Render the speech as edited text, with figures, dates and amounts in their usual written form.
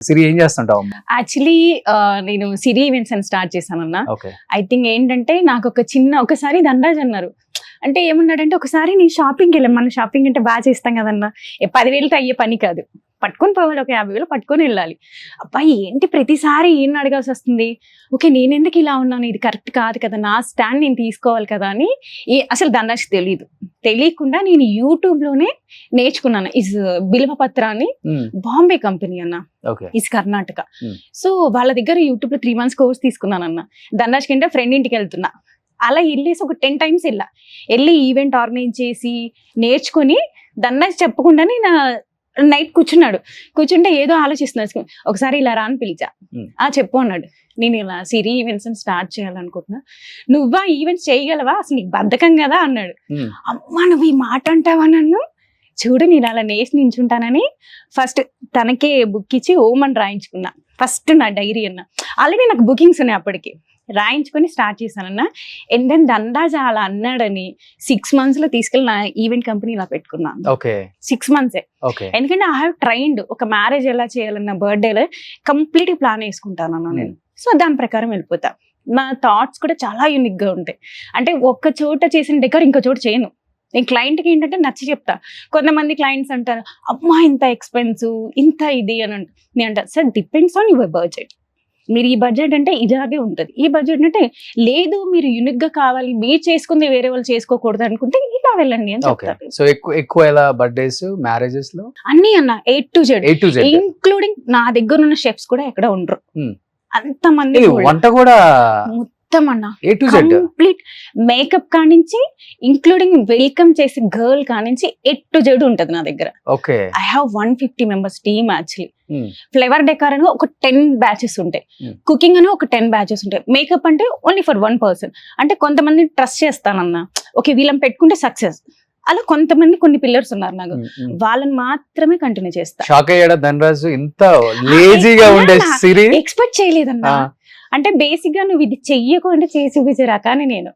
సిరి ఏం చేస్తుంటావు? యాక్చువల్లీ నేను సిరి ఈవెంట్స్ అని స్టార్ట్ చేశానన్న. ఓకే. ఐ థింక్ ఏంటంటే నాకు ఒకసారి దండాజ్ అన్నారు. అంటే ఏమన్నాడంటే, ఒకసారి నేను షాపింగ్కి వెళ్ళాం, మన షాపింగ్ అంటే బాగా చేస్తాం కదన్నా, 10,000తో అయ్యే పని కాదు, పట్టుకొని పోవాలి, ఒక 50,000 పట్టుకొని వెళ్ళాలి. అబ్బాయి ఏంటి ప్రతిసారి ఈయన అడగాల్సి వస్తుంది, ఓకే నేను ఎందుకు ఇలా ఉన్నాను, ఇది కరెక్ట్ కాదు కదా, నా స్టాండ్ నేను తీసుకోవాలి కదా అని అసలు దండాజ్ తెలియకుండా నేను యూట్యూబ్లోనే నేర్చుకున్నాను. ఇస్ బిల్వపత్ర అని బాంబే కంపెనీ అన్న, ఇస్ కర్ణాటక. సో వాళ్ళ దగ్గర యూట్యూబ్లో 3 months కోర్స్ తీసుకున్నాను అన్న. దండాజ్ కంటే ఫ్రెండ్ ఇంటికి వెళ్తున్నా, అలా వెళ్ళేసి ఒక 10 times వెళ్ళి ఈవెంట్ ఆర్గనైజ్ చేసి నేర్చుకుని దండాజ్ చెప్పకుండానే నా నైట్ కూర్చుంటే ఏదో ఆలోచిస్తున్నాడు. ఒకసారి ఇలా రా అని పిలిచా, చెప్పు అన్నాడు. నేను ఇలా సిరి ఈవెంట్స్ అని స్టార్ట్ చేయాలనుకుంటున్నా, నువ్వా ఈవెంట్స్ చేయగలవా, అసలు నీకు బద్ధకం కదా అన్నాడు. అమ్మా నువ్వు ఈ మాట అంటావా నన్ను, చూడు నేను అలా నేసి నించుంటానని ఫస్ట్ తనకే బుక్ ఇచ్చి ఓం అని రాయించుకున్నా. ఫస్ట్ నా డైరీ అన్న, ఆల్రెడీ నాకు బుకింగ్స్ ఉన్నాయి అప్పటికి, రాయించుకొని స్టార్ట్ చేశానన్న. అండ్ దెన్ దండాజ్ అలా అన్నాడని 6 months లో తీసుకెళ్ళి నా ఈవెంట్ కంపెనీ ఇలా పెట్టుకున్నాను. 6 months. ఎందుకంటే ఐ హావ్ ట్రైన్డ్, ఒక మ్యారేజ్ ఎలా చేయాలన్న, బర్త్డేలో కంప్లీట్ ప్లాన్ వేసుకుంటాను నేను. సో దాని ప్రకారం వెళ్ళిపోతా. నా థాట్స్ కూడా చాలా యూనిక్ గా ఉంటాయి. అంటే ఒక్క చోట చేసిన డెకర్ ఇంకో చోట చేయను. నేను క్లయింట్కి ఏంటంటే నచ్చి చెప్తా. కొంతమంది క్లయింట్స్ అంటారు, అమ్మా ఇంత ఎక్స్పెన్సివ్, ఇంత ఇది అని నేను అంటాను, sir depends on your budget. మీరు ఈ బడ్జెట్ అంటే ఇలాగే ఉంటుంది, ఈ బడ్జెట్ అంటే లేదు మీరు యూనిక్ గా కావాలి, మీరు చేసుకుంది వేరే వాళ్ళు చేసుకోకూడదు అనుకుంటే ఇలా వెళ్ళండి అని చెప్తారు. సో ఎక్కువ ఎలా బర్త్డేస్, మ్యారేజెస్ లో అన్ని అన్న A to Z, ఇంక్లూడింగ్ నా దగ్గర ఉన్న షెఫ్స్ కూడా ఎక్కడ ఉండరు, అంతమంది వంట కూడా మొత్తం అన్న కంప్లీట్ మేకప్ కానించి ఇంక్లూడింగ్ వెల్కమ్ చేసే గర్ల్ కానించి A to Z ఉంటది నా దగ్గర. I have 150 members team. Actually flavour decor అని ఒక 10 batches ఉంటాయి, కుకింగ్ అని ఒక 10 batches ఉంటాయి, మేకప్ అంటే ఓన్లీ ఫర్ 1 person. అంటే కొంతమంది ట్రస్ట్ చేస్తానన్నా, ఓకే వీళ్ళని పెట్టుకుంటే సక్సెస్, అలా కొంతమంది కొన్ని పిల్లర్స్ ఉన్నారు నాకు, వాళ్ళని మాత్రమే కంటిన్యూ చేస్తా. షాక్ అయ్యాడా ధనరాజు, ఇంత లేజీగా ఉండే సిరి? ఎక్స్పెక్ట్ చేయలేదన్నా. అంటే బేసిక్ గా నువ్వు ఇది చెయ్యకు అంటే చేసి చూపించే రకాన్ని నేను.